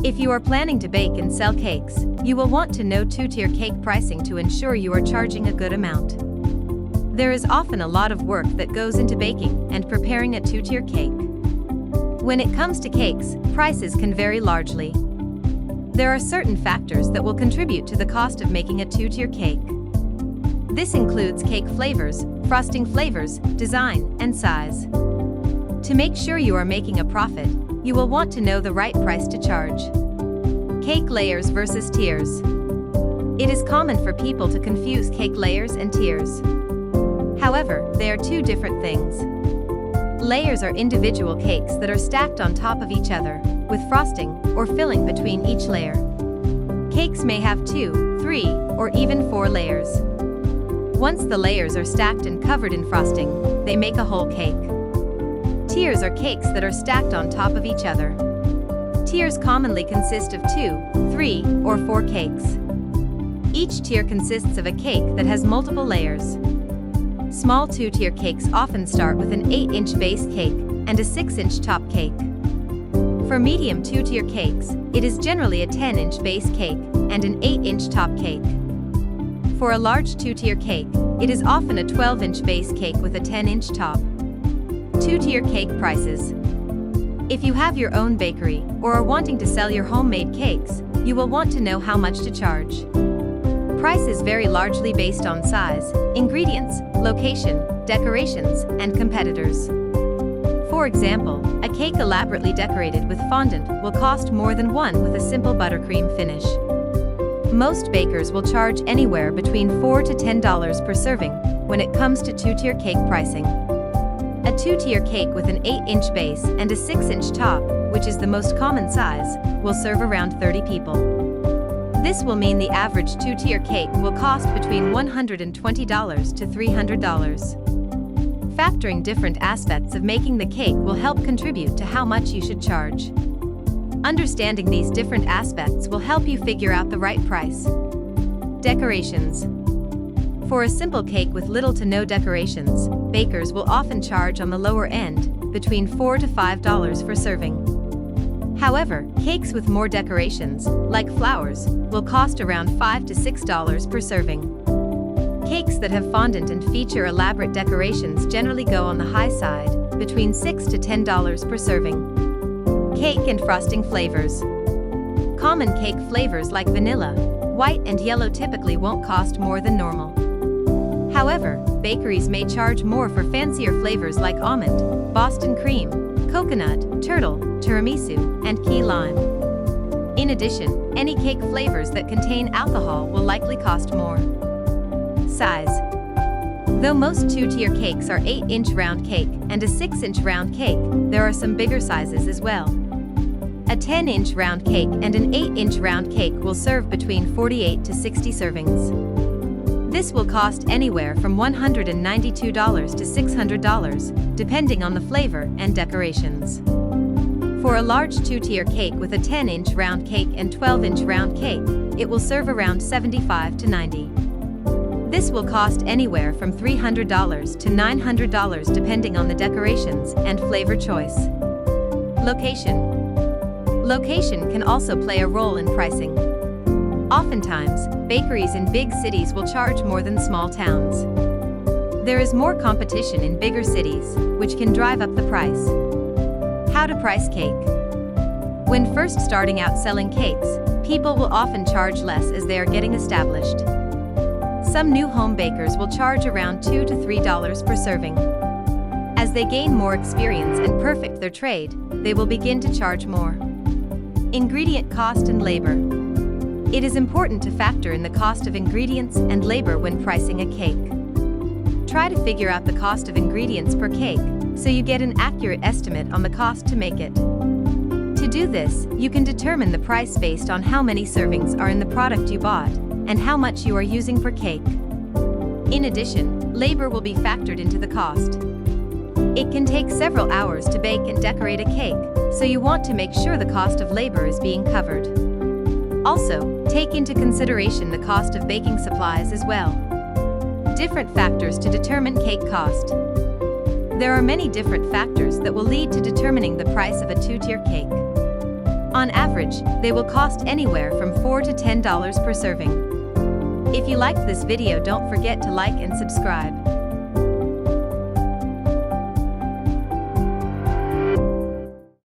If you are planning to bake and sell cakes, you will want to know two-tier cake pricing to ensure you are charging a good amount. There is often a lot of work that goes into baking and preparing a two-tier cake. When it comes to cakes, prices can vary largely. There are certain factors that will contribute to the cost of making a two-tier cake. This includes cake flavors, frosting flavors, design, and size. To make sure you are making a profit, you will want to know the right price to charge. Cake layers versus tiers. It is common for people to confuse cake layers and tiers. However, they are two different things. Layers are individual cakes that are stacked on top of each other, with frosting or filling between each layer. Cakes may have 2, 3, or even 4 layers. Once the layers are stacked and covered in frosting, they make a whole cake. Tiers are cakes that are stacked on top of each other. Tiers commonly consist of 2, 3, or 4 cakes. Each tier consists of a cake that has multiple layers. Small two-tier cakes often start with an 8-inch base cake and a 6-inch top cake. For medium two-tier cakes, it is generally a 10-inch base cake and an 8-inch top cake. For a large two-tier cake, it is often a 12-inch base cake with a 10-inch top. Two-tier cake prices. If you have your own bakery or are wanting to sell your homemade cakes, you will want to know how much to charge. Prices vary largely based on size, ingredients, location, decorations, and competitors. For example, a cake elaborately decorated with fondant will cost more than one with a simple buttercream finish. Most bakers will charge anywhere between $4 to $10 per serving when it comes to two-tier cake pricing. A two-tier cake with an 8-inch base and a 6-inch top, which is the most common size, will serve around 30 people. This will mean the average two-tier cake will cost between $120 to $300. Factoring different aspects of making the cake will help contribute to how much you should charge. Understanding these different aspects will help you figure out the right price. Decorations. For a simple cake with little to no decorations, bakers will often charge on the lower end, between $4 to $5 for serving. However, cakes with more decorations, like flowers, will cost around $5 to $6 per serving. Cakes that have fondant and feature elaborate decorations generally go on the high side, between $6 to $10 per serving. Cake and frosting flavors. Common cake flavors like vanilla, white and yellow typically won't cost more than normal. However, bakeries may charge more for fancier flavors like almond, Boston cream, coconut, turtle, tiramisu, and key lime. In addition, any cake flavors that contain alcohol will likely cost more. Size. Though most two-tier cakes are 8-inch round cake and a 6-inch round cake, there are some bigger sizes as well. A 10-inch round cake and an 8-inch round cake will serve between 48 to 60 servings. This will cost anywhere from $192 to $600, depending on the flavor and decorations. For a large two-tier cake with a 10-inch round cake and 12-inch round cake, it will serve around $75 to $90. This will cost anywhere from $300 to $900 depending on the decorations and flavor choice. Location. Location can also play a role in pricing. Oftentimes, bakeries in big cities will charge more than small towns. There is more competition in bigger cities, which can drive up the price. How to price cake. When first starting out selling cakes, people will often charge less as they are getting established. Some new home bakers will charge around $2 to $3 per serving. As they gain more experience and perfect their trade, they will begin to charge more. Ingredient cost and labor. It is important to factor in the cost of ingredients and labor when pricing a cake. Try to figure out the cost of ingredients per cake, so you get an accurate estimate on the cost to make it. To do this, you can determine the price based on how many servings are in the product you bought and how much you are using per cake. In addition, labor will be factored into the cost. It can take several hours to bake and decorate a cake, so you want to make sure the cost of labor is being covered. Also, take into consideration the cost of baking supplies as well. Different factors to determine cake cost. There are many different factors that will lead to determining the price of a two-tier cake. On average, they will cost anywhere from $4 to $10 per serving. If you liked this video, don't forget to like and subscribe.